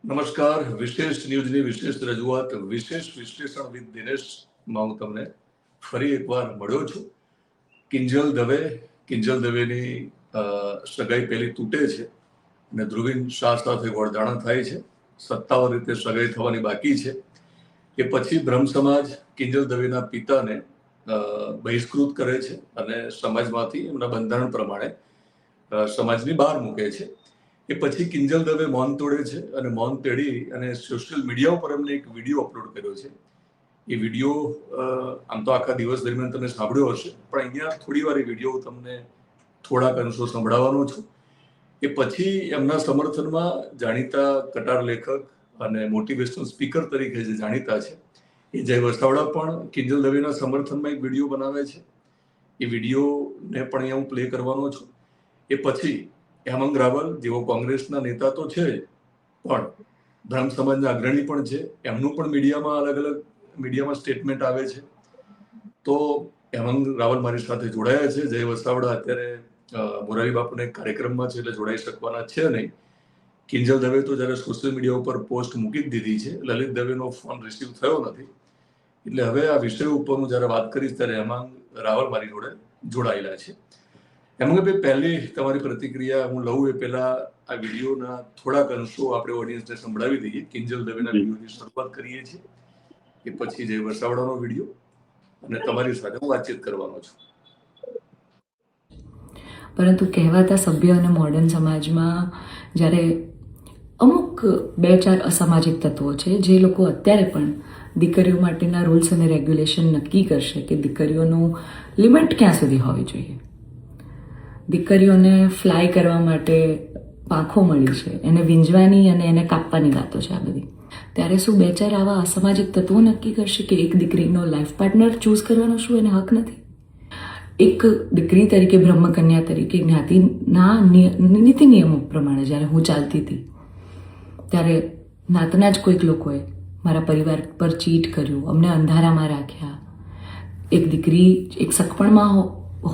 નમસ્કાર. વિશેષ ન્યૂઝની વિશેષ રજૂઆત વિશેષ વિશ્લેષણ વિથ દિનેશમાં હું તમને ફરી એકવાર મળ્યો છું. કિંજલ દવેની સગાઈ પહેલી તૂટે છે અને ધ્રુવીન શાહ સાથે વળદાણા થાય છે. સત્તાવાર રીતે સગાઈ થવાની બાકી છે. એ પછી બ્રહ્મ સમાજ કિંજલ દવેના પિતાને બહિષ્કૃત કરે છે અને સમાજમાંથી એમના બંધારણ પ્રમાણે સમાજની બહાર મૂકે છે. એ પછી કિંજલ દવે મૌન તોડે છે અને મૌન તોડી અને સોશિયલ મીડિયા ઉપર એમને એક વિડીયો અપલોડ કર્યો છે. એ વિડીયો આમ તો આખા દિવસ દરમિયાન તમે સાંભળ્યો હશે, પણ અહીંયા થોડી વાર એ વિડીયો તમને થોડાક અંશો સંભળાવવાનો છું. એ પછી એમના સમર્થનમાં જાણીતા કટાર લેખક અને મોટિવેશનલ સ્પીકર તરીકે જે જાણીતા છે એ જય વસાવડા પણ કિંજલ દવેના સમર્થનમાં એક વિડીયો બનાવે છે. એ વિડીયોને પણ અહીંયા હું પ્લે કરવાનો છું. એ પછી હેમંગ રાવલ જેવો કોંગ્રેસના નેતા તો છે જ, પણ બ્રહ્મ સમાજના અગ્રણી પણ છે. એમનું પણ મીડિયામાં અલગ અલગ મીડિયામાં સ્ટેટમેન્ટ આવે છે. તો હેમંગ રાવલ મારી સાથે જોડાયા છે. જય વસાવડા અત્યારે મોરારી બાપુના એક કાર્યક્રમમાં છે એટલે જોડાઈ શકવાના છે નહીં. કિંજલ દવે તો જયારે સોશિયલ મીડિયા ઉપર પોસ્ટ મૂકી જ દીધી છે. લલિત દવેનો ફોન રિસીવ થયો નથી. એટલે હવે આ વિષય ઉપર હું જયારે વાત કરીશ ત્યારે હેમંગ રાવલ મારી જોડે જોડાયેલા છે. હેમંગભાઈ, પહેલી તમારી પ્રતિક્રિયા હું લઉં એ પહેલા આ વિડીયોના થોડાક અંશો આપણે ઓડિયન્સને સંભળાવી દઈએ. કિંજલ દવેના વિડીયોની શરૂઆત કરીએ છીએ. એ પછી જય વસાવડાનો વિડીયો અને તમારી સાથે હું વાતચીત કરવાનો છું. પરંતુ કહેવાતા સભ્ય અને મોડર્ન સમાજમાં જ્યારે અમુક 2-4 અસામાજિક તત્વો છે જે લોકો અત્યારે પણ દીકરીઓ માટેના રૂલ્સ અને રેગ્યુલેશન નક્કી કરશે કે દીકરીઓનું લિમિટ ક્યાં સુધી હોવી જોઈએ, દીકરીઓને ફ્લાય કરવા માટે પાંખો મળી છે, એને વીંજવાની અને એને કાપવાની વાતો છે આ બધી. ત્યારે શું 2-4 આવા અસામાજિક તત્વો નક્કી કરશે કે એક દીકરીનો લાઈફ પાર્ટનર ચૂઝ કરવાનો શું એને હક નથી? એક દીકરી તરીકે, બ્રહ્મકન્યા તરીકે જ્ઞાતિના નીતિ નિયમો પ્રમાણે જ્યારે હું ચાલતી હતી ત્યારે નાતના જ કોઈક લોકોએ મારા પરિવાર પર ચીટ કર્યું, અમને અંધારામાં રાખ્યા. એક દીકરી એક સગપણમાં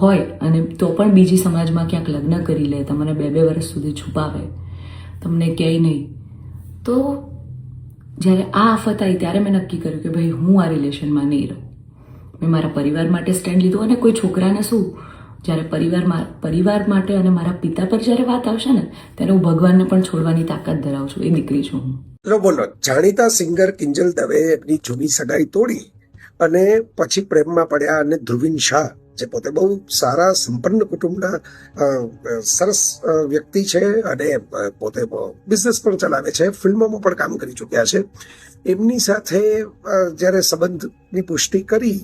હોય અને તો પણ બીજી સમાજમાં ક્યાંક લગ્ન કરી લે, તમને 2-2 વર્ષ સુધી છુપાવે, તમને ક્યાંય નહીં. તો જ્યારે આ આફત આવી ત્યારે મેં નક્કી કર્યું કે ભાઈ હું આ રિલેશનમાં નહીં રહું. મેં મારા પરિવાર માટે સ્ટેન્ડ લીધું અને કોઈ છોકરાને શું, જ્યારે પરિવાર માટે અને મારા પિતા પર જ્યારે વાત આવશે ને ત્યારે હું ભગવાનને પણ છોડવાની તાકાત ધરાવું છું. એ દીકરી છું હું. બોલો, જાણીતા સિંગર કિંજલ દવે એમની જૂની સગાઈ તોડી અને પછી પ્રેમમાં પડ્યા અને ધ્રુવીન શાહ જે પોતે બહુ સારા સંપન્ન કુટુંબના સરસ વ્યક્તિ છે અને પોતે બિઝનેસ પણ ચલાવે છે, ફિલ્મોમાં પણ કામ કરી ચૂક્યા છે, એમની સાથે જ્યારે સંબંધની પુષ્ટિ કરી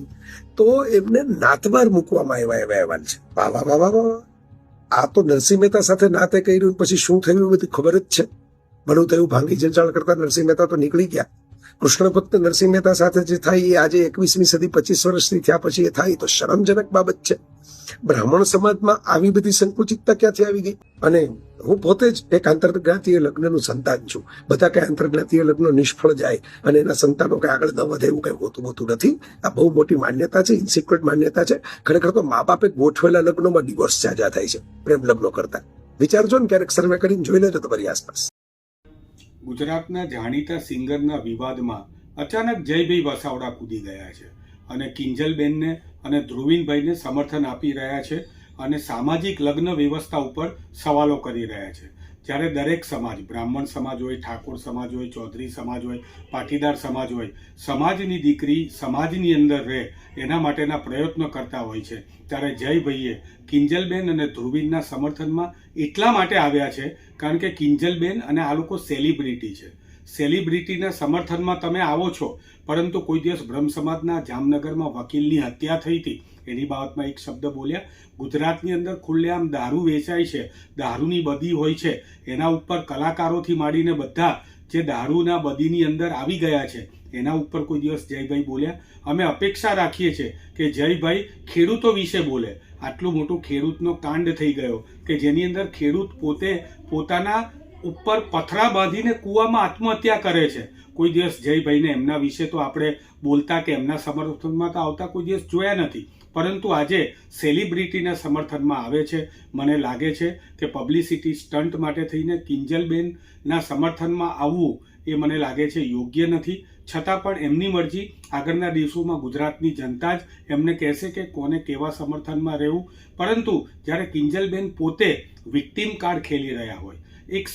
તો એમને નાતબાર મૂકવામાં આવ્યા એવા અહેવાલ છે. વાહ વાહ વાહ વાહ વાહ! આ તો નરસિંહ મહેતા સાથે નાતે કર્યું, પછી શું થયું બધી ખબર જ છે. ભલું થયું ભાંગી જંજાળ કરતા નરસિંહ મહેતા તો નીકળી ગયા. કૃષ્ણ ભક્ત નરસિંહ મહેતા સાથે જે થાય એ આજે 21મી સદી 25 વર્ષની થયા પછી એ થાય તો શરમજનક બાબત છે. બ્રાહ્મણ સમાજમાં આવી બધી સંકુચિતતા ક્યાંથી આવી ગઈ? અને હું પોતે જ એક આંતરજ્ઞાતીય લગ્નનું સંતાન છું. બધા કઈ આંતરજ્ઞાતીય લગ્ન નિષ્ફળ જાય અને એના સંતાનો કઈ આગળ ન વધે એવું કઈ હોતું નથી. આ બહુ મોટી માન્યતા છે, ઇનસિક્રેટ માન્યતા છે. ખરેખર તો મા બાપે ગોઠવેલા લગ્નોમાં ડિવોર્સ જાજા થાય છે પ્રેમ લગ્નો કરતા. વિચારજો ને, ક્યારેક સર્વે કરીને જોઈ લેજો તમારી આસપાસ. ગુજરાતના જાણીતા સિંગરના વિવાદમાં અચાનક જયભાઈ વસાવડા કૂદી ગયા છે અને કિંજલબેનને અને ધ્રુવીનભાઈને સમર્થન આપી રહ્યા છે અને સામાજિક લગ્ન વ્યવસ્થા ઉપર સવાલો કરી રહ્યા છે. જ્યારે દરેક સમાજ, બ્રાહ્મણ સમાજ હોય, ઠાકોર સમાજ હોય, ચૌધરી સમાજ હોય, પાટીદાર સમાજ હોય, સમાજની દીકરી સમાજની અંદર રહે એના માટેના પ્રયત્નો કરતા હોય છે. ત્યારે જયભાઈએ કિંજલબેન અને ધ્રુવીનના સમર્થનમાં એટલા માટે આવ્યા છે કારણ કે કિંજલબેન અને આ લોકો સેલિબ્રિટી છે. સેલિબ્રિટીના સમર્થનમાં તમે આવો છો, પરંતુ કોઈ દિવસ બ્રહ્મ સમાજના જામનગરમાં વકીલની હત્યા થઈ હતી એની બાબતમાં એક શબ્દ બોલ્યા. ગુજરાતની અંદર ખુલ્લેઆમ દારૂ વેચાય છે, દારૂની બદી હોય છે, એના ઉપર કલાકારોથી માંડીને બધા જે દારૂના બદીની અંદર આવી ગયા છે એના ઉપર કોઈ દિવસ જયભાઈ બોલ્યા. અમે અપેક્ષા રાખીએ છીએ કે જયભાઈ ખેડૂતો વિશે બોલે. આટલું મોટું ખેડૂતનો કાંડ થઈ ગયો કે જેની અંદર ખેડૂત પોતે પોતાના ઉપર પથરા બાંધીને કૂવામાં આત્મહત્યા કરે છે. કોઈ દિવસ જયભાઈને એમના વિશે તો આપણે બોલતા કે એમના સમર્થનમાં તો આવતા કોઈ દિવસ જોયા નથી. પરંતુ આજે સેલિબ્રિટીના સમર્થનમાં આવે છે. મને લાગે છે કે પબ્લિસિટી સ્ટન્ટ માટે થઈને કિંજલબેનના સમર્થનમાં આવવું એ મને લાગે છે યોગ્ય નથી. છતાં પણ એમની મરજી. આગળના દિવસોમાં ગુજરાતની જનતા જ એમને કહેશે કે કોને કેવા સમર્થનમાં રહેવું. પરંતુ જ્યારે કિંજલબેન પોતે વિક્ટિમ કાર્ડ ખેલી રહ્યા હોય, એક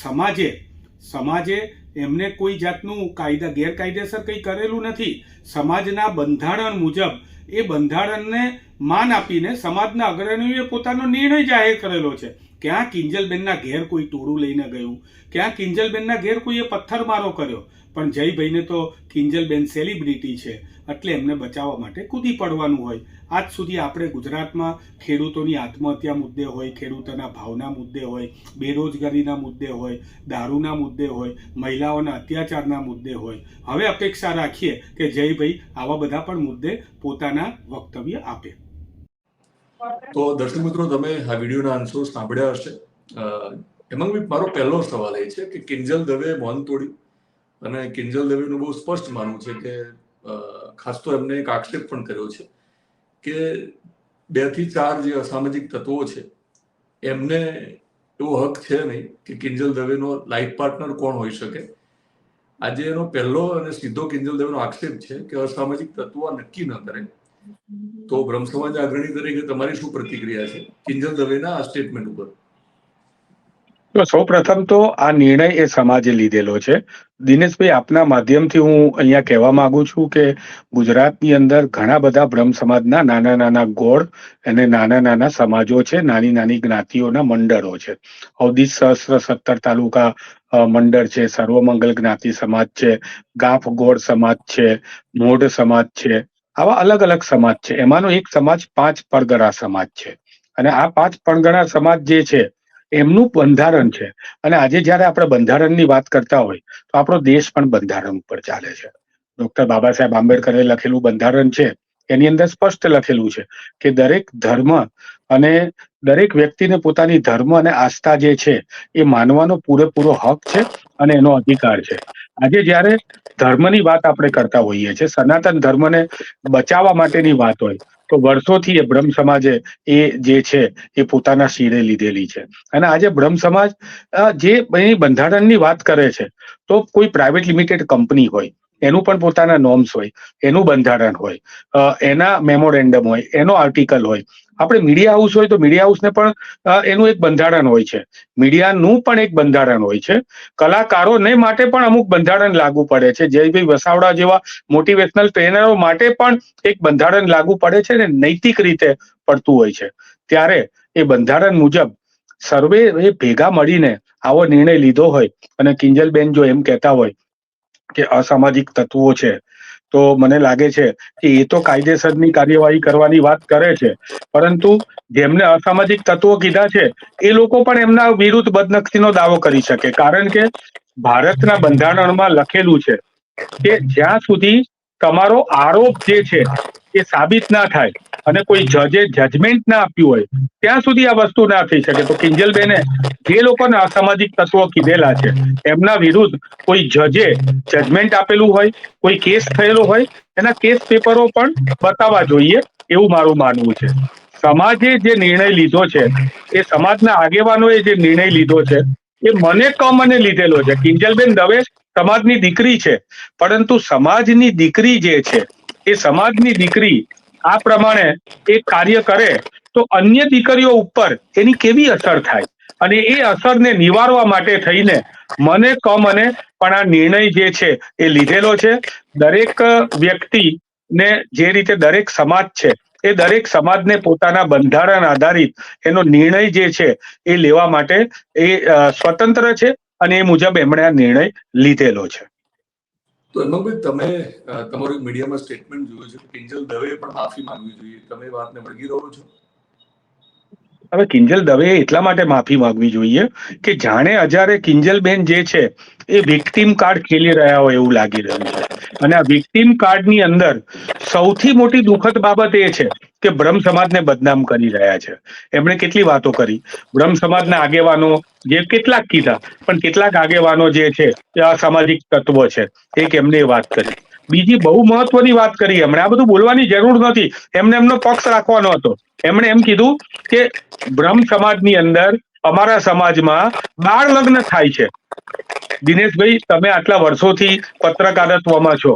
સમાજે એમને કોઈ જાતનું ગેરકાયદેસર કંઈ કરેલું નથી. સમાજના બંધારણ મુજબ એ બંધારણને માન આપીને સમાજના અગ્રણીઓએ પોતાનો નિર્ણય જાહેર કરેલો છે. ક્યાં કિંજલબેનના ઘેર કોઈ ટોળું લઈને ગયું, ક્યાં કિંજલબેનના ઘેર કોઈએ પથ્થરમારો કર્યો. પણ જયભાઈને તો કિંજલબેન સેલિબ્રિટી છે એટલે એમને બચાવવા માટે કૂદી પડવાનું હોય. આજ સુધી આપણે ગુજરાતમાં ખેડૂતોની આત્મહત્યા મુદ્દે હોય, ખેડૂતોના ભાવના મુદ્દે હોય, બેરોજગારીના મુદ્દે હોય, દારૂના મુદ્દે હોય, મહિલાઓના અત્યાચારના મુદ્દે હોય. હવે અપેક્ષા રાખીએ કે જયભાઈ આવા બધા પણ મુદ્દે પોતાના વક્તવ્ય આપે. તો દર્શક મિત્રો, તમે આ વિડીયોના આન્સર સાંભળ્યા હશે. હેમાંગભાઈ, મારો પહેલો સવાલ એ છે કે કિંજલ દવે મૌન તોડ્યું, અને કિંજલ દવેનું બહુ સ્પષ્ટ માનવું છે કે ખાસ તો એમને એક આક્ષેપ પણ કર્યો છે કે 2 થી 4 જે અસામાજિક તત્વો છે એમને એવો હક છે નહીં કે કિંજલ દવેનો લાઈફ પાર્ટનર કોણ હોઈ શકે. આજે એનો પહેલો અને સીધો કિંજલ દવેનો આક્ષેપ છે કે અસામાજિક તત્વો નક્કી ન કરે. તો બ્રહ્મ સમાજ અગ્રણી તરીકે તમારી શું પ્રતિક્રિયા છે કિંજલ દવેના આ સ્ટેટમેન્ટ ઉપર? તો સૌ પ્રથમ તો આ નિર્ણય એ સમાજે લીધેલો છે. દિનેશભાઈ, આપના માધ્યમથી હું અહીંયા કહેવા માંગુ છું કે ગુજરાતની અંદર ઘણા બધા બ્રહ્મ સમાજના નાના નાના ગોળ અને નાના નાના સમાજો છે, નાની નાની જ્ઞાતિઓના મંડળો છે. અવધિ સહસ્ત્ર 17 તાલુકા મંડળ છે, સર્વમંગલ જ્ઞાતિ સમાજ છે, ગાફ ગોળ સમાજ છે, મોઢ સમાજ છે. આવા અલગ અલગ સમાજ છે. એમાંનો એક સમાજ 5 પરગણા સમાજ છે. અને આ 5 પરગણા સમાજ જે છે એમનું બંધારણ છે. અને આજે જયારે આપણે બંધારણની વાત કરતા હોય તો આપણો દેશ પણ બંધારણ ઉપર ચાલે છે. ડોક્ટર બાબા સાહેબ આંબેડકરે લખેલું બંધારણ છે, એની અંદર સ્પષ્ટ લખેલું છે કે દરેક ધર્મ અને દરેક વ્યક્તિને પોતાની ધર્મ અને આસ્થા જે છે એ માનવાનો પૂરેપૂરો હક છે અને એનો અધિકાર છે. આજે જયારે ધર્મની વાત આપણે કરતા હોઈએ છીએ, સનાતન ધર્મને બચાવવા માટેની વાત હોય, તો વર્ષોથી એ બ્રહ્મ સમાજે એ જે છે એ પોતાના શિરે લીધેલી છે. અને આજે બ્રહ્મ સમાજ જે એની બંધારણની વાત કરે છે, તો કોઈ પ્રાઇવેટ લિમિટેડ કંપની હોય, એનું પણ પોતાના નોર્મ્સ હોય, એનું બંધારણ હોય, એના મેમોરેન્ડમ હોય, એનો આર્ટિકલ હોય. આપણે મીડિયા હાઉસ હોય તો મીડિયા હાઉસને પણ એનું એક બંધારણ હોય છે. મીડિયાનું પણ એક બંધારણ હોય છે. કલાકારોને માટે પણ અમુક બંધારણ લાગુ પડે છે. જયભાઈ વસાવડા જેવા મોટિવેશનલ ટ્રેનરો માટે પણ એક બંધારણ લાગુ પડે છે ને નૈતિક રીતે પડતું હોય છે. ત્યારે એ બંધારણ મુજબ સર્વે એ ભેગા મળીને આવો નિર્ણય લીધો હોય અને કિંજલબેન જો એમ કહેતા હોય કે અસામાજિક તત્વો છે, તો મને લાગે છે કે એ તો કાયદેસરની કાર્યવાહી કરવાની વાત કરે છે, પરંતુ જેમને અસામાજિક તત્વો કીધા છે એ લોકો પણ એમના વિરુદ્ધ બદનક્ષીનો દાવો કરી શકે. કારણ કે ભારતના બંધારણમાં લખેલું છે કે જ્યાં સુધી તમારો આરોપ જે છે એ સાબિત ના થાય અને કોઈ જજે જજમેન્ટ ના આપ્યું હોય ત્યાં સુધી આ વસ્તુ ના થઈ શકે. તો કિંજલબેને જે લોકોને અસામાજિક તત્વો કીધેલા છે એમના વિરુદ્ધ કોઈ જજે જજમેન્ટ આપેલું હોય, કોઈ કેસ થયેલો હોય, એના કેસ પેપરો પણ બતાવવા જોઈએ એવું મારું માનવું છે. સમાજે જે નિર્ણય લીધો છે, એ સમાજના આગેવાનોએ જે નિર્ણય લીધો છે એ મને લીધેલો છે. કિંજલબેન દવે સમાજની દીકરી છે, પરંતુ સમાજની દીકરી જે છે એ સમાજની દીકરી આ પ્રમાણે એક કાર્ય કરે તો અન્ય દીકરીઓ ઉપર એની કેવી અસર થાય, અને એ અસરને નિવારવા માટે થઈને મને પણ આ નિર્ણય જે છે એ લીધેલો છે. દરેક વ્યક્તિને જે રીતે દરેક સમાજ છે એ દરેક સમાજને પોતાના બંધારણ આધારિત એનો નિર્ણય જે છે એ લેવા માટે એ સ્વતંત્ર છે અને એ મુજબ એમણે આ નિર્ણય લીધેલો છે. તો હેમાંગભાઈ, તમે તમારું મીડિયામાં સ્ટેટમેન્ટ જોયું છે કે કિંજલ દવે પણ માફી માંગવી જોઈએ, તમે એ વાતને વળગી રહો છો? હવે કિંજલ દવે એટલા માટે માફી માંગવી જોઈએ કે જાણે અજારે કિંજલબેન જે છે એ વિક્ટીમ કાર્ડ ખેલી રહ્યા હોય એવું લાગી રહ્યું છે. અને આ વિક્ટીમ કાર્ડની અંદર સૌથી મોટી દુઃખદ બાબત એ છે કે બ્રહ્મ સમાજને બદનામ કરી રહ્યા છે. એમણે કેટલી વાતો કરી, બ્રહ્મ સમાજના આગેવાનો જે કેટલાક કીધા, પણ કેટલાક આગેવાનો જે છે એ અસામાજિક તત્વો છે, એક એમને વાત કરી. બીજી બહુ મહત્વની વાત કરી એમણે. આ બધું બોલવાની જરૂર નથી, એમનો પક્ષ રાખવાનો હતો. એમણે એમ કીધું કે બ્રહ્મ સમાજની અંદર, અમારા સમાજમાં બાળ લગ્ન થાય છે. દિનેશભાઈ, તમે આટલા વર્ષોથી પત્રકારત્વમાં છો.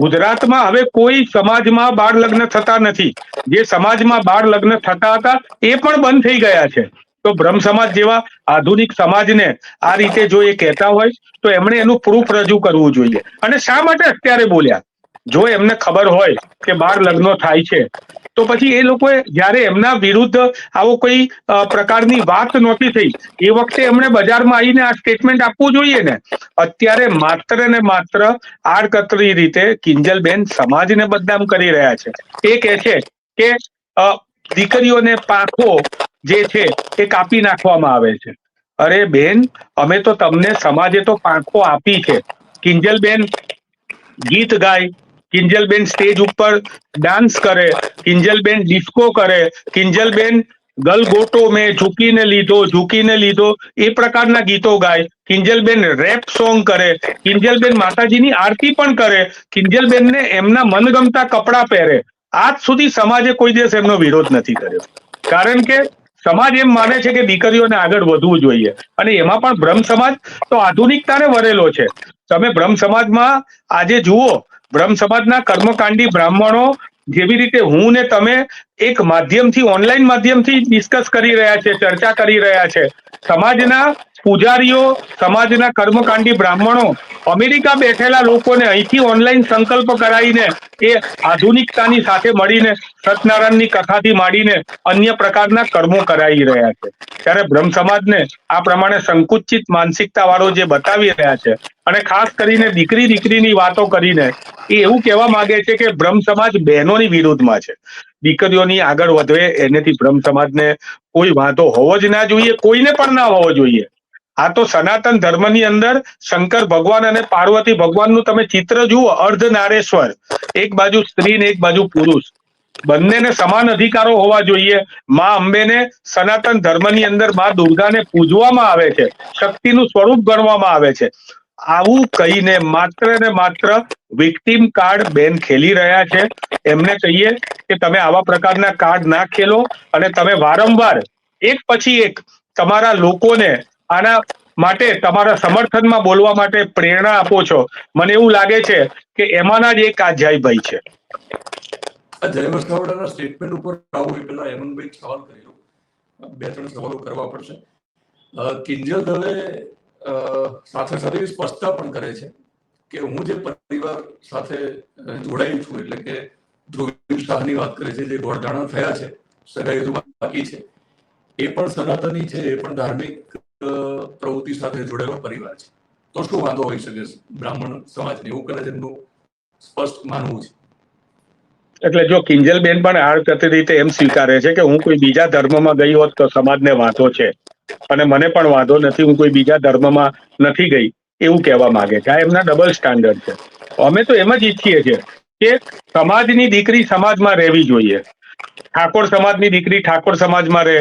ગુજરાતમાં હવે કોઈ સમાજમાં બાળ લગ્ન થતા નથી. જે સમાજમાં બાળ લગ્ન થતા હતા એ પણ બંધ થઈ ગયા છે. તો બ્રહ્મ સમાજ જેવા આધુનિક સમાજને આ રીતે જો એ કહેતા હોય તો એમણે એનું પ્રૂફ રજૂ કરવું જોઈએ. અને શા માટે અત્યારે બોલ્યા? જો એમને ખબર હોય કે બાળ લગ્નો થાય છે તો પછી એ લોકોએ જ્યારે એમના વિરુદ્ધ આવો કોઈ પ્રકારની વાત નહોતી થઈ એ વખતે એમણે બજારમાં આવીને આ સ્ટેટમેન્ટ આપવું જોઈએ ને. અત્યારે માત્ર ને માત્ર આડકતરી રીતે કિંજલબેન સમાજને બદનામ કરી રહ્યા છે. એ કહે છે કે દીકરીઓને પાંખો જે છે એ કાપી નાખવામાં આવે છે. અરે બેન, અમે તો તમને સમાજે તો પાંખો આપી છે. કિંજલબેન ગીત ગાય, કિંજલબેન સ્ટેજ ઉપર ડાન્સ કરે, કિંજલબેન ડિસ્કો કરે, કિંજલબેન ગલગોટો મેં ઝૂકીને લીધો એ પ્રકારના ગીતો ગાય, કિંજલબેન રેપ સોંગ કરે, કિંજલબેન માતાજીની આરતી પણ કરે, કિંજલબેનને એમના મનગમતા કપડાં પહેરે. આજ સુધી સમાજે કોઈ દિવસ એમનો વિરોધ નથી કર્યો, કારણ કે સમાજ એમ માને છે કે દીકરીઓને આગળ વધવું જોઈએ. અને એમાં પણ બ્રહ્મ સમાજ તો આધુનિકતાને વરેલો છે. તમે બ્રહ્મ સમાજમાં આજે જુઓ, બ્રહ્મ સમાજના કર્મકાંડી બ્રાહ્મણો જેવી રીતે હું ને તમે એક માધ્યમથી, ઓનલાઈન માધ્યમથી ડિસ્કસ કરી રહ્યા છે, ચર્ચા કરી રહ્યા છે. સમાજના પૂજારીઓ, સમાજના કર્મકાંડી બ્રાહ્મણો અમેરિકા બેઠેલા લોકોને અહીંથી ઓનલાઈન સંકલ્પ કરાવીને એ આધુનિકતાની સાથે મળીને સત્યનારાયણની કથાથી માંડીને અન્ય પ્રકારના કર્મો કરાવી રહ્યા છે. ત્યારે બ્રહ્મ સમાજને આ પ્રમાણે સંકુચિત માનસિકતા વાળો જે બતાવી રહ્યા છે, અને ખાસ કરીને દીકરીની વાતો કરીને એ એવું કહેવા માંગે છે કે બ્રહ્મ સમાજ બહેનોની વિરુદ્ધમાં છે. દીકરીઓની આગળ વધે એનેથી બ્રહ્મ સમાજને કોઈ વાંધો હોવો જ ના જોઈએ, કોઈને પણ ના હોવો જોઈએ. આ તો સનાતન ધર્મની અંદર શંકર ભગવાન અને પાર્વતી ભગવાનનું તમે ચિત્ર જુઓ, અર્ધનારેશ્વર, એક બાજુ સ્ત્રી ને એક બાજુ પુરુષ, બંનેને સમાન અધિકારો હોવા જોઈએ. માં અંબેને સનાતન ધર્મની અંદર માં દુર્ગાને પૂજવામાં આવે છે, શક્તિનું સ્વરૂપ ગણવામાં આવે છે. આવું કહીને માત્ર ને માત્ર વિક્ટિમ કાર્ડ બેન ખેલી રહ્યા છે. એમને કહીએ કે તમે આવા પ્રકારના કાર્ડ ના ખેલો, અને તમે વારંવાર એક પછી એક તમારા લોકોને આના માટે, તમારા સમર્થનમાં બોલવા માટે પ્રેરણા આપો છો. મને એવું લાગે છે કે એમાંના જ એક આ જયભાઈ છે. જય વસાવડાના સ્ટેટમેન્ટ ઉપર આવું એ પહેલા હેમંતભાઈ સવાલ કરી લો, 2-3 સવાલો કરવા પડશે. કિંજલ દવે સાથે સાથે સ્પષ્ટતા પણ કરે છે કે હું જે પરિવાર સાથે જોડાઈ છું, એટલે કે ધ્રુવીન શાહની વાત કરે છે, જે ગોળધાણા થયા છે, સગાઈ હજુ બાકી છે, એ પણ સનાતની છે, એ પણ ધાર્મિક પ્રવૃત્તિ સાથે જોડાયેલો પરિવાર છે. તો શું વાંધો હોઈ શકે બ્રાહ્મણ સમાજને? એવું કદાચ એમનું સ્પષ્ટ માનવું છે. એટલે જો કિંજલબેન પણ આડકતરી રીતે એમ સ્વીકારે છે કે હું કોઈ બીજા ધર્મમાં ગઈ હોત તો સમાજને વાંધો છે, અને મને પણ વાંધો નથી, હું કોઈ બીજા ધર્મમાં નથી ગઈ, એવું કહેવા માંગે છે. આ એમના ડબલ સ્ટાન્ડર્ડ છે. અમે તો એમ જ ઈચ્છીએ છીએ કે સમાજની દીકરી સમાજમાં રહેવી જોઈએ. ઠાકોર સમાજની દીકરી ઠાકોર સમાજમાં રહે,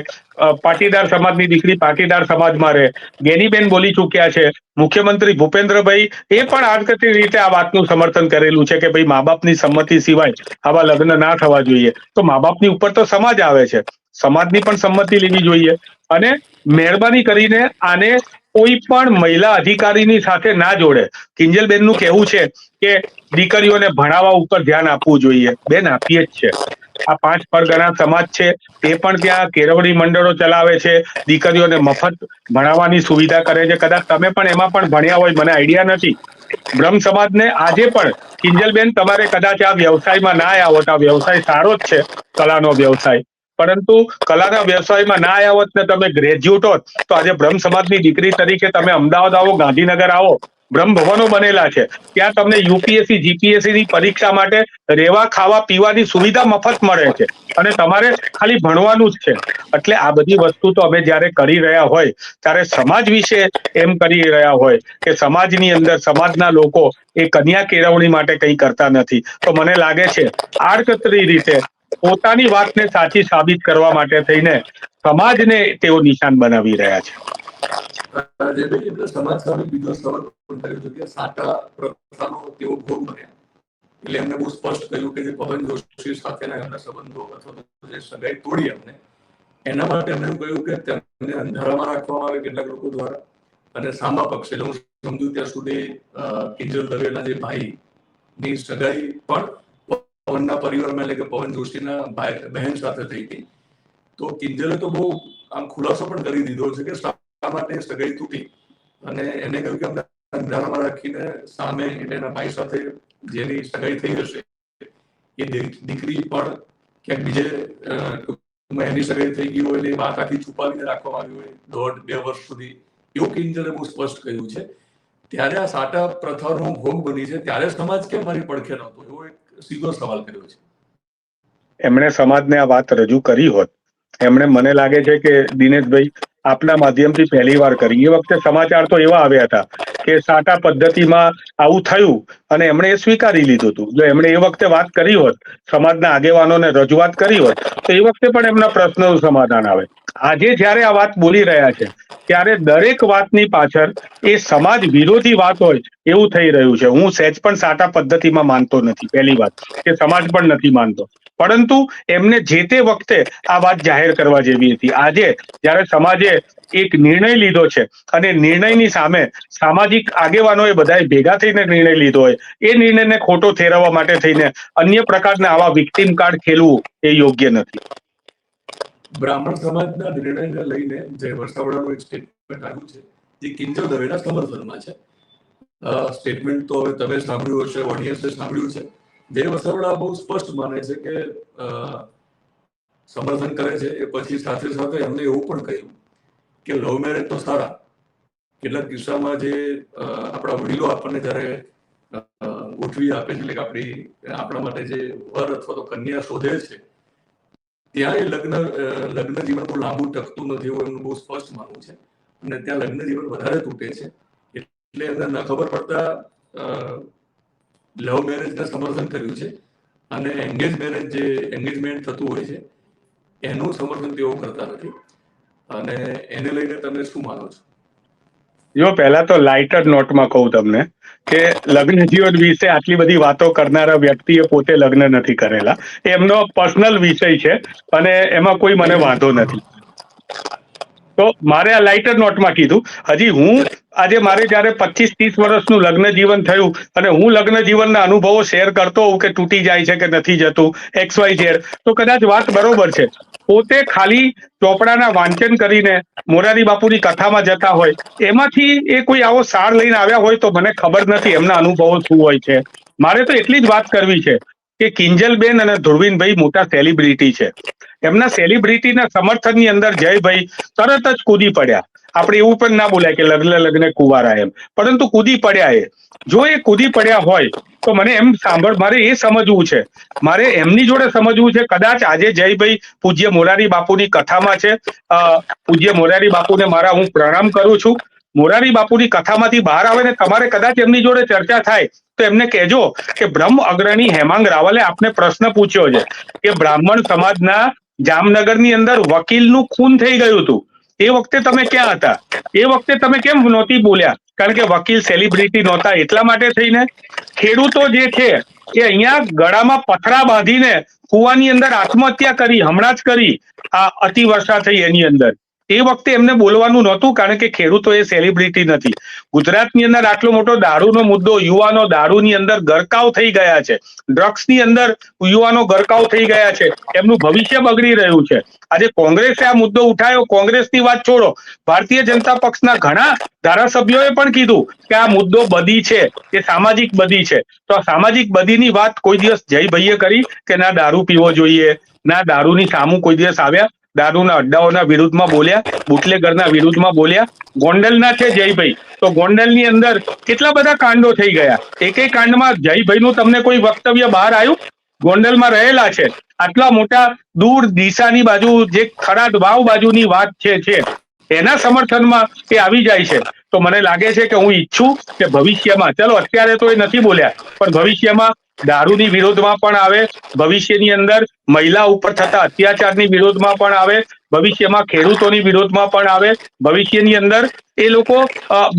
પાટીદાર સમાજની દીકરી પાટીદાર સમાજમાં રહે. ગેનીબેન બોલી ચૂક્યા છે. મુખ્યમંત્રી ભૂપેન્દ્રભાઈ એ પણ આડકતરી રીતે આ વાતનું સમર્થન કરેલું છે કે ભાઈ મા બાપની સંમતિ સિવાય આવા લગ્ન ના થવા જોઈએ. તો મા બાપની ઉપર તો સમાજ આવે છે, સમાજની પણ સંમતિ લેવી જોઈએ. અને મહેરબાની કરીને આને કોઈ પણ મહિલા અધિકારીની સાથે ના જોડે. કિંજલબેનનું કહેવું છે કે દીકરીઓને ભણાવવા ઉપર ધ્યાન આપવું જોઈએ. બેન, આપીએ જ છે. આ 5 પરગણા સમાજ છે, એ પણ ત્યાં કેળવણી મંડળો ચલાવે છે, દીકરીઓને મફત ભણાવવાની સુવિધા કરે છે. કદાચ તમે પણ એમાં પણ ભણ્યા હોય, મને આઈડિયા નથી. બ્રહ્મ સમાજને આજે પણ, કિંજલબેન, તમારે કદાચ આ વ્યવસાયમાં ના આવ્યા હોત, આ વ્યવસાય સારો જ છે, કલાનો વ્યવસાય, પરંતુ કલાના વ્યવસાયમાં ના આવ્યા હોત ને તમે ગ્રેજ્યુએટ હોત તો આજે બ્રહ્મ સમાજની દીકરી તરીકે તમે અમદાવાદ આવો, ગાંધીનગર આવો, બ્રહ્મ ભવનો બનેલા છે, ત્યાં તમને યુપીએસસી જીપીએસસી ની પરીક્ષા માટે રહેવા ખાવા પીવાની સુવિધા મફત મળે છે, અને તમારે ખાલી ભણવાનું જ છે. એટલે આ બધી વસ્તુ તો અમે જયારે કરી રહ્યા હોય ત્યારે સમાજ વિશે એમ કરી રહ્યા હોય કે સમાજની અંદર સમાજના લોકો એ કન્યા કેળવણી માટે કંઈ કરતા નથી, તો મને લાગે છે આડકતરી રીતે પોતાની વાતને સાચી સાબિત કરવા માટે થઈને સમાજને તેઓ નિશાન બનાવી રહ્યા છે. સમાજ સામે બીજો સવાલ પણ કર્યો છે કે સાચા પ્રથાનો તેઓ ભોગ બન્યા. એટલે એમને બહુ સ્પષ્ટ કહ્યું કે જે પવન જોશી સાથેના એમના સંબંધો અથવા તો જે સગાઈ તોડી એમને, એના માટે એમને કહ્યું કે તેમને અંધારામાં રાખવામાં આવે કેટલાક લોકો દ્વારા, અને સામા પક્ષ એટલે હું સમજુ ત્યાં સુધી કિંજલ દવેના જે ભાઈની સગાઈ પણ પવનના પરિવારમાં એટલે કે પવન જોશીના બહેન સાથે થઈ હતી. તો કિંજલે તો બહુ આમ ખુલાસો પણ કરી દીધો છે કે શા માટે સગાઈ તૂટી, અને એને કહ્યું કે અમને અંધારામાં રાખીને સામે એટલે એના ભાઈ સાથે જેની સગાઈ થઈ હશે એ દીકરી પણ ક્યાંક બીજે એની સગાઈ થઈ ગઈ હોય એટલે વાત આખી છુપાવીને રાખવામાં આવી હોય 1.5-2 વર્ષ સુધી, એવું કિંજલે બહુ સ્પષ્ટ કહ્યું છે. ત્યારે આ સાટા પ્રથાનો ભોગ બની છે, ત્યારે સમાજ કેમ મારી પડખે નહોતો, એવો એક સીધો સવાલ કર્યો છે. એમણે સમાજને આ વાત રજૂ કરી હોત, એમણે મને લાગે છે કે દિનેશભાઈ આપના માધ્યમથી પહેલી વાર કરી. એ વખતે સમાચાર તો એવા આવ્યા હતા કે સાટા પદ્ધતિમાં આવું થયું અને એમણે એ સ્વીકારી લીધું હતું. જો એમણે એ વખતે વાત કરી હોત, સમાજના આગેવાનોને રજૂઆત કરી હોત, તો એ વખતે પણ એમના પ્રશ્નનું સમાધાન આવે. આજે જ્યારે આ વાત બોલી રહ્યા છે ત્યારે દરેક વાતની પાછળ એ સમાજ વિરોધી વાત હોય એવું થઈ રહ્યું છે. હું સહેજ પણ સાટા પદ્ધતિમાં માનતો નથી, પહેલી વાત, કે સમાજ પણ નથી માનતો, પરંતુ એમને જે તે વખતે આ વાત જાહેર કરવા જેવી હતી. આજે જ્યારે સમાજે એક નિર્ણય લીધો છે અને નિર્ણયની સામે સામાજિક આગેવાનોએ બધાએ ભેગા થઈને નિર્ણય લીધો હોય, એ નિર્ણયને ખોટો ઠેરવવા માટે થઈને અન્ય પ્રકારના આવા વિક્ટિમ કાર્ડ ખેલવું એ યોગ્ય નથી. બ્રાહ્મણ સમાજના નિર્ણયને લઈને જે વસાવડાનું એક સ્ટેટમેન્ટ આવ્યું છે જે કિંજલ દવેના સમર્થનમાં છે. સ્ટેટમેન્ટ તો હવે તમે સાંભળ્યું હશે, ઓડિયન્સે સાંભળ્યું છે. જે વસાવડા બહુ સ્પષ્ટ માને છે કે સમર્થન કરે છે, એ પછી સાથે સાથે એમને એવું પણ કહ્યું કે લવ મેરેજ તો સારા, કેટલાક કિસ્સામાં જે આપણા વડીલો આપણને જયારે ગોઠવી આપે છે, એટલે આપણા માટે જે વર અથવા તો કન્યા શોધે છે, ત્યાં એ લગ્ન જીવન બહુ લાંબુ ટકતું નથી એવું એમનું બહુ સ્પષ્ટ માનવું છે, અને ત્યાં લગ્ન જીવન વધારે તૂટે છે. એટલે એમને ન ખબર પડતા લવ મેરેજને સમર્થન કર્યું છે, અને એંગેજમેન્ટ થતું હોય છે એનું સમર્થન તેઓ કરતા નથી. અને એને લઈને તમે શું માનો છો? જો પહેલા તો લાઇટર નોટમાં કહું તમને કે લગ્ન જીવન વિશે આટલી બધી વાતો કરનારા વ્યક્તિએ પોતે લગ્ન નથી કરેલા. એમનો પર્સનલ વિષય છે અને એમાં કોઈ મને વાંધો નથી. તો મારે આ લાઇટર નોટમાં કીધું. હજી હું આજે મારે જયારે 25-30 વર્ષનું લગ્ન જીવન થયું અને હું લગ્ન જીવનના અનુભવો શેર કરતો હોઉં કે તૂટી જાય છે કે નથી જતું XYZ, તો કદાચ વાત બરોબર છે. પોતે ખાલી ચોપડાના વાંચન કરીને મોરારી બાપુની કથામાં જતા હોય, એમાંથી એ કોઈ આવો સાર લઈને આવ્યા હોય તો મને ખબર નથી એમના અનુભવો શું હોય છે. મારે તો એટલી જ વાત કરવી છે કે કિંજલબેન અને ધ્રુવીનભાઈ મોટા સેલિબ્રિટી છે. એમના સેલિબ્રિટીના સમર્થનની અંદર જયભાઈ તરત જ કૂદી પડ્યા. આપણે એવું પણ ના બોલાય કે લગ્ન કુવારા એમ, પરંતુ કૂદી પડ્યા. જો એ કૂદી પડ્યા હોય તો મને મારે એ સમજવું છે, મારે એમની જોડે સમજવું છે. કદાચ આજે જયભાઈ પૂજ્ય મોરારી બાપુની કથામાં છે. પૂજ્ય મોરારી બાપુને હું પ્રણામ કરું છું. મોરારી બાપુની કથામાંથી બહાર આવે ને તમારે કદાચ એમની જોડે ચર્ચા થાય તો એમને કહેજો કે બ્રહ્મ અગ્રણી હેમાંગ રાવલે આપને પ્રશ્ન પૂછ્યો છે કે બ્રાહ્મણ સમાજના જામનગરની અંદર વકીલનું ખૂન થઈ ગયું હતું, એ વખતે તમે ક્યાં હતા? એ વખતે તમે કેમ નહોતી બોલ્યા? કારણ કે વકીલ સેલિબ્રિટી નહોતા એટલા માટે થઈને. ખેડૂતો જે છે એ અહીંયા ગળામાં પથરા બાંધીને કુવાની અંદર આત્મહત્યા કરી, હમણાં જ કરી, આ અતિવર્ષા થઈ એની અંદર. એ વખતે એમને બોલવાનું નહોતું કારણ કે ખેડૂતો એ સેલિબ્રિટી નથી. ગુજરાતની અંદર આટલો મોટો દારૂનો મુદ્દો, યુવાનો દારૂની અંદર ગરકાવ થઈ ગયા છે, ડ્રગ્સની અંદર યુવાનો ગરકાવ થઈ ગયા છે, એમનું ભવિષ્ય બગડી રહ્યું છે. આજે કોંગ્રેસે આ મુદ્દો ઉઠાવ્યો. કોંગ્રેસની વાત છોડો, ભારતીય જનતા પક્ષના ઘણા ધારાસભ્યોએ પણ કીધું કે આ મુદ્દો બદી છે, એ સામાજિક બદી છે. તો આ સામાજિક બદીની વાત કોઈ દિવસ જયભાઈએ કરી કે ના દારૂ પીવો જોઈએ, ના દારૂની સામું કોઈ દિવસ આવ્યા, દારૂના અડ્ડાઓના વિરુદ્ધમાં બોલ્યા, બુટલેગરના વિરુદ્ધમાં બોલ્યા. ગોંડલના છે જયભાઈ, તો ગોંડલની અંદર કેટલા બધા કાંડો થઈ ગયા. એક કાંડમાં જયભાઈનું તમને કોઈ વક્તવ્ય બહાર આવ્યું? ગોંડલમાં રહેલા છે, આટલા મોટા દૂર દિશાની બાજુ જે ખરાદ વાવ બાજુની વાત છે એના સમર્થનમાં એ આવી જાય છે. તો મને લાગે છે કે હું ઈચ્છું કે ભવિષ્યમાં, ચલો અત્યારે તો એ નથી બોલ્યા, પણ ભવિષ્યમાં દારૂની વિરોધમાં પણ આવે, ભવિષ્યની અંદર મહિલા ઉપર થતા અત્યાચારની વિરોધમાં પણ આવે, ભવિષ્યમાં ખેડૂતોની વિરોધમાં પણ આવે, ભવિષ્યની અંદર એ લોકો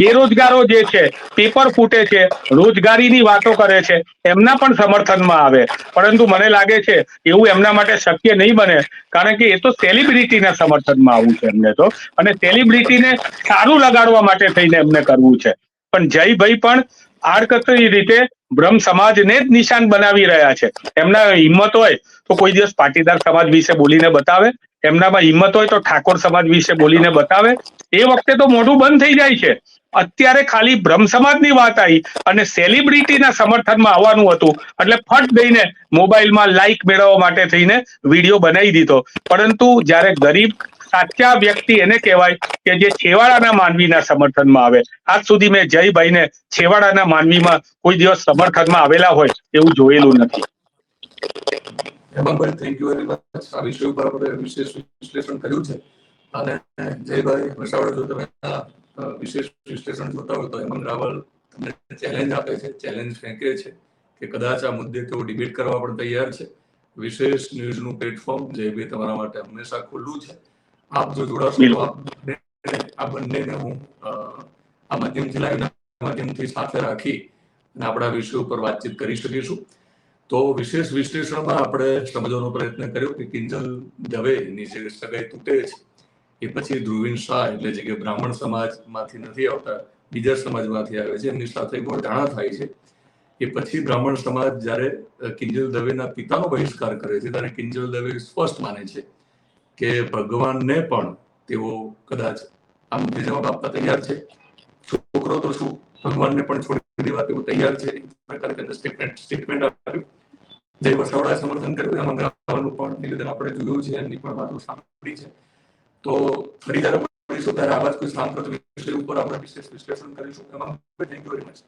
બેરોજગારો જે છે, પેપર ફૂટે છે, રોજગારીની વાતો કરે છે, એમના પણ સમર્થનમાં આવે. પરંતુ મને લાગે છે એવું એમના માટે શક્ય નહીં બને, કારણ કે એ તો સેલિબ્રિટીના સમર્થનમાં આવવું છે એમને તો, અને સેલિબ્રિટીને સારું લગાડવા માટે થઈને એમને કરવું છે. પણ જયભાઈ પણ આડકતરી રીતે બ્રહ્મ સમાજને જ નિશાન બનાવી રહ્યા છે. એમના હિંમત હોય તો કોઈ દિવસ પાટીદાર સમાજ વિશે બોલીને બતાવે, એમનામાં હિંમત હોય તો ઠાકોર સમાજ વિશે બોલીને બતાવે. એ વખતે તો મોઢું બંધ થઈ જાય છે. અત્યારે ખાલી બ્રહ્મ સમાજની વાત આવી અને સેલિબ્રિટીના સમર્થનમાં આવવાનું હતું, એટલે ફટ દઈને મોબાઈલમાં લાઈક મેળવવા માટે થઈને વિડીયો બનાવી દીધો. પરંતુ જ્યારે ગરીબ સાચા વ્યક્તિ એને કહેવાય કે જે છેવાડાના માનવીના સમર્થનમાં આવે. આજ સુધી મેં જયભાઈને છેવાડાના માનવીમાં કોઈ દિવસ સમર્થનમાં આવેલા હોય એવું જોયેલું નથી. હેમંતભાઈ, થેન્ક યુ વેરી મચ. આ વિષય ઉપર આપણે વિશેષ વિશ્લેષણ કર્યું છે, અને જયભાઈ વસાવડા, જો તમે વિશેષ વિશ્લેષણ જોતા હોય તો હેમંત રાવલ તમને ચેલેન્જ આપે છે, ચેલેન્જ ફેંકે છે કે કદાચ આ મુદ્દે તેઓ ડિબેટ કરવા પણ તૈયાર છે. વિશેષ ન્યૂઝનું પ્લેટફોર્મ જયભાઈ તમારા માટે હંમેશા ખુલ્લું છે. આપ જો જોડાશો તો આ બંનેને હું આ માધ્યમથી લાઈવના માધ્યમથી સાથે રાખી અને આપણા વિષય ઉપર વાતચીત કરી શકીશું. તો વિશેષ વિશ્લેષણમાં આપણે સમજવાનો પ્રયત્ન કર્યો કે કિંજલ દવેની જે સગાઈ તૂટે છે એ પછી ધ્રુવીન શાહ, એટલે જે કે બ્રાહ્મણ સમાજમાંથી નથી આવતા, બીજા સમાજમાંથી આવે છે, એમની સાથે ગોળધાણા થાય છે. એ પછી બ્રાહ્મણ સમાજ જ્યારે કિંજલ દવેના પિતાનો બહિષ્કાર કરે છે ત્યારે કિંજલ દવે સ્પષ્ટ માને છે કે ભગવાનને પણ તેઓ કદાચ આ મુદ્દે જવાબ આપવા તૈયાર છે. છોકરો તો શું, ભગવાનને પણ છોડી દેવા તેઓ તૈયાર છે. એક પ્રકારે તેને સ્ટેટમેન્ટ આપ્યું. જય વસાવડાએ સમર્થન કર્યું, એમાં રાવલનું પણ નિવેદન આપણે જોયું છે, એમની પણ વાતો સાંભળી છે. તો ફરી જ્યારે મળીશું ત્યારે આવા જ કોઈ સાંપ્રત વિષય ઉપર આપણે વિશેષ વિશ્લેષણ કરીશું. એમાં થેન્ક યુ વેરી મચ.